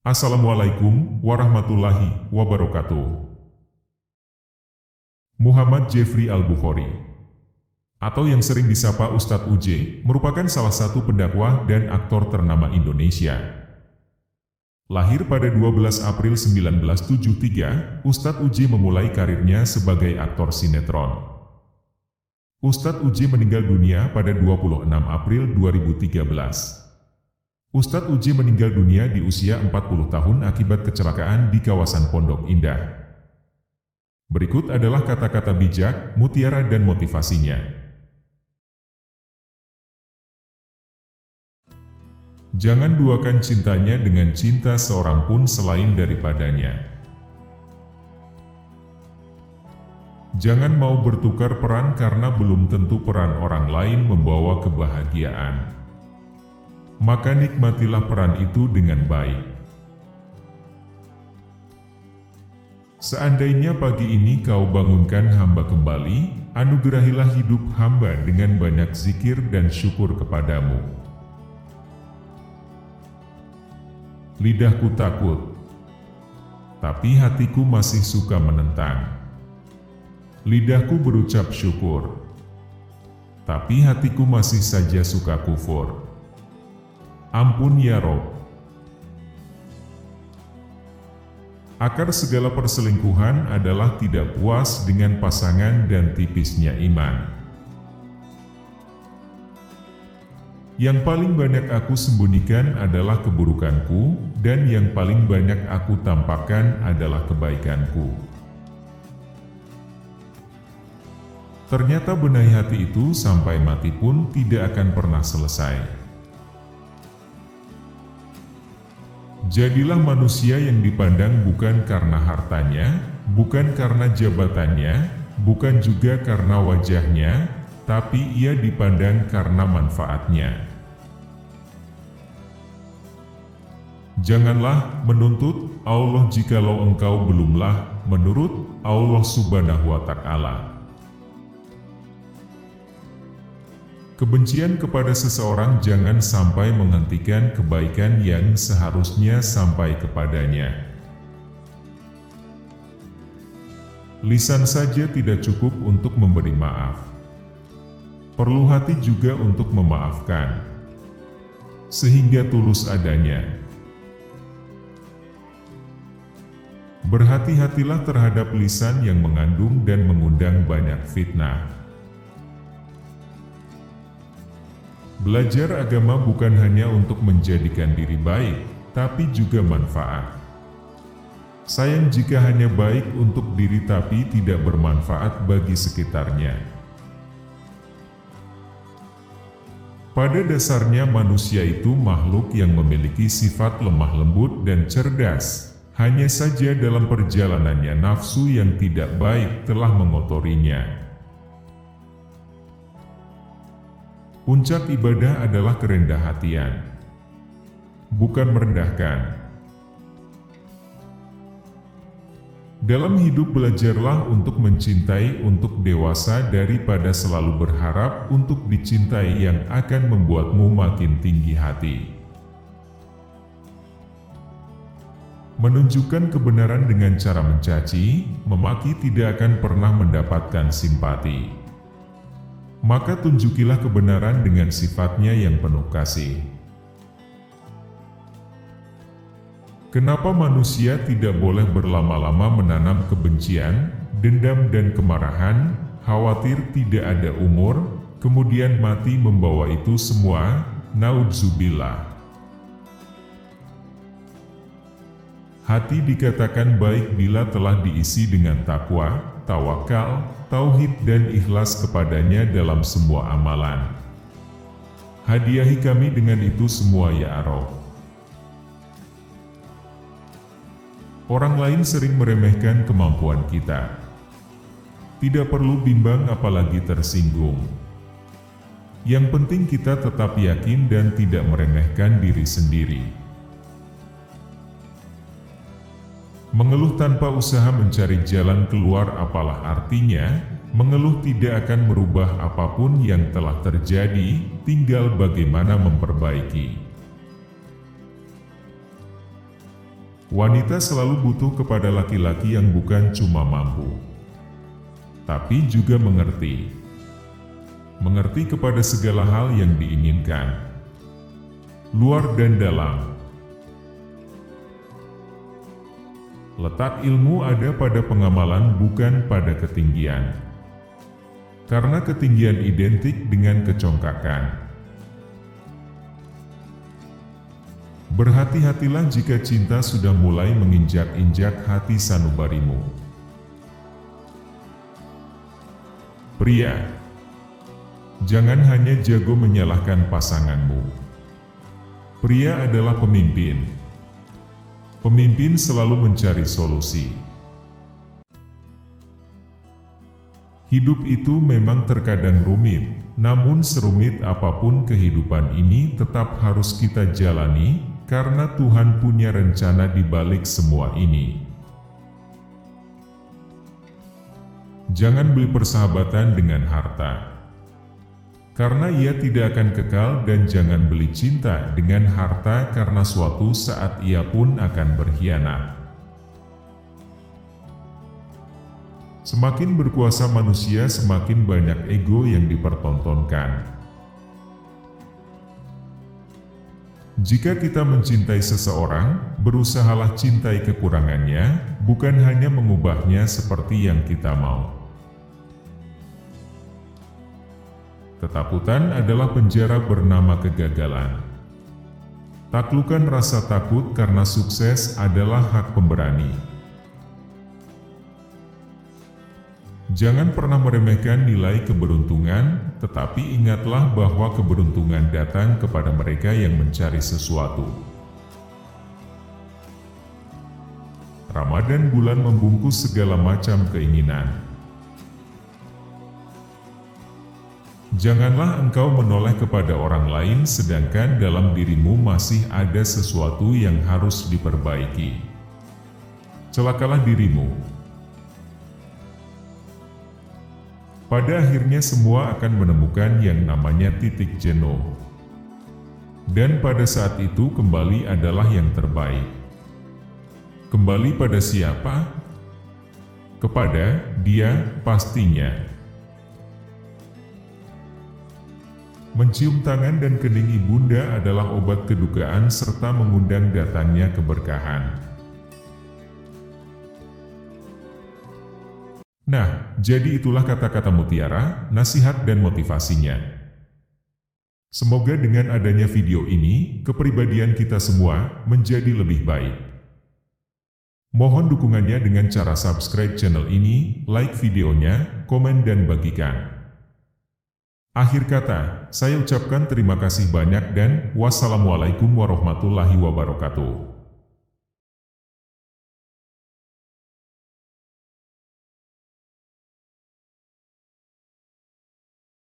Assalamualaikum warahmatullahi wabarakatuh. Muhammad Jeffrey Al-Bukhari, atau yang sering disapa Ustadz UJ, merupakan salah satu pendakwah dan aktor ternama Indonesia. Lahir pada 12 April 1973, Ustadz UJ memulai karirnya sebagai aktor sinetron. Ustadz UJ meninggal dunia pada 26 April 2013. Ustadz UJ meninggal dunia di usia 40 tahun akibat kecelakaan di kawasan Pondok Indah. Berikut adalah kata-kata bijak, mutiara dan motivasinya. Jangan duakan cintanya dengan cinta seorang pun selain daripadanya. Jangan mau bertukar peran karena belum tentu peran orang lain membawa kebahagiaan. Maka nikmatilah peran itu dengan baik. Seandainya pagi ini kau bangunkan hamba kembali, anugerahilah hidup hamba dengan banyak zikir dan syukur kepadamu. Lidahku takut, tapi hatiku masih suka menentang. Lidahku berucap syukur, tapi hatiku masih saja suka kufur. Ampun ya Rob. Akar segala perselingkuhan adalah tidak puas dengan pasangan dan tipisnya iman. Yang paling banyak aku sembunyikan adalah keburukanku, dan yang paling banyak aku tampakkan adalah kebaikanku. Ternyata benahi hati itu sampai mati pun tidak akan pernah selesai. Jadilah manusia yang dipandang bukan karena hartanya, bukan karena jabatannya, bukan juga karena wajahnya, tapi ia dipandang karena manfaatnya. Janganlah menuntut Allah jikalau engkau belumlah menurut Allah Subhanahu wa Ta'ala. Kebencian kepada seseorang jangan sampai menghentikan kebaikan yang seharusnya sampai kepadanya. Lisan saja tidak cukup untuk memberi maaf. Perlu hati juga untuk memaafkan, sehingga tulus adanya. Berhati-hatilah terhadap lisan yang mengandung dan mengundang banyak fitnah. Belajar agama bukan hanya untuk menjadikan diri baik, tapi juga manfaat. Sayang jika hanya baik untuk diri tapi tidak bermanfaat bagi sekitarnya. Pada dasarnya manusia itu makhluk yang memiliki sifat lemah lembut dan cerdas. Hanya saja dalam perjalanannya nafsu yang tidak baik telah mengotorinya. Puncak ibadah adalah kerendah hatian, bukan merendahkan. Dalam hidup belajarlah untuk mencintai untuk dewasa daripada selalu berharap untuk dicintai yang akan membuatmu makin tinggi hati. Menunjukkan kebenaran dengan cara mencaci, memaki tidak akan pernah mendapatkan simpati. Maka tunjukilah kebenaran dengan sifatnya yang penuh kasih. Kenapa manusia tidak boleh berlama-lama menanam kebencian, dendam dan kemarahan, khawatir tidak ada umur, kemudian mati membawa itu semua, naudzubillah. Hati dikatakan baik bila telah diisi dengan takwa, tawakal, tauhid dan ikhlas kepadanya dalam semua amalan. Hadiahi kami dengan itu semua ya Arab. Orang lain sering meremehkan kemampuan kita. Tidak perlu bimbang apalagi tersinggung. Yang penting kita tetap yakin dan tidak meremehkan diri sendiri. Mengeluh tanpa usaha mencari jalan keluar apalah artinya? Mengeluh tidak akan merubah apapun yang telah terjadi, tinggal bagaimana memperbaiki. Wanita selalu butuh kepada laki-laki yang bukan cuma mampu, tapi juga mengerti. Mengerti kepada segala hal yang diinginkan, luar dan dalam. Letak ilmu ada pada pengamalan, bukan pada ketinggian. Karena ketinggian identik dengan kecongkakan. Berhati-hatilah jika cinta sudah mulai menginjak-injak hati sanubarimu. Pria, jangan hanya jago menyalahkan pasanganmu. Pria adalah pemimpin. Pemimpin selalu mencari solusi. Hidup itu memang terkadang rumit, namun serumit apapun kehidupan ini tetap harus kita jalani, karena Tuhan punya rencana di balik semua ini. Jangan beli persahabatan dengan harta, karena ia tidak akan kekal, dan jangan beli cinta dengan harta, karena suatu saat ia pun akan berkhianat. Semakin berkuasa manusia, semakin banyak ego yang dipertontonkan. Jika kita mencintai seseorang, berusahalah cintai kekurangannya, bukan hanya mengubahnya seperti yang kita mau. Ketakutan adalah penjara bernama kegagalan. Taklukkan rasa takut, karena sukses adalah hak pemberani. Jangan pernah meremehkan nilai keberuntungan, tetapi ingatlah bahwa keberuntungan datang kepada mereka yang mencari sesuatu. Ramadan bulan membungkus segala macam keinginan. Janganlah engkau menoleh kepada orang lain sedangkan dalam dirimu masih ada sesuatu yang harus diperbaiki. Celakalah dirimu. Pada akhirnya semua akan menemukan yang namanya titik jenuh. Dan pada saat itu kembali adalah yang terbaik. Kembali pada siapa? Kepada Dia pastinya. Mencium tangan dan kening ibunda adalah obat kedukaan serta mengundang datangnya keberkahan. Nah, jadi itulah kata-kata mutiara, nasihat dan motivasinya. Semoga dengan adanya video ini, kepribadian kita semua menjadi lebih baik. Mohon dukungannya dengan cara subscribe channel ini, like videonya, komen dan bagikan. Akhir kata, saya ucapkan terima kasih banyak dan wassalamualaikum warahmatullahi wabarakatuh.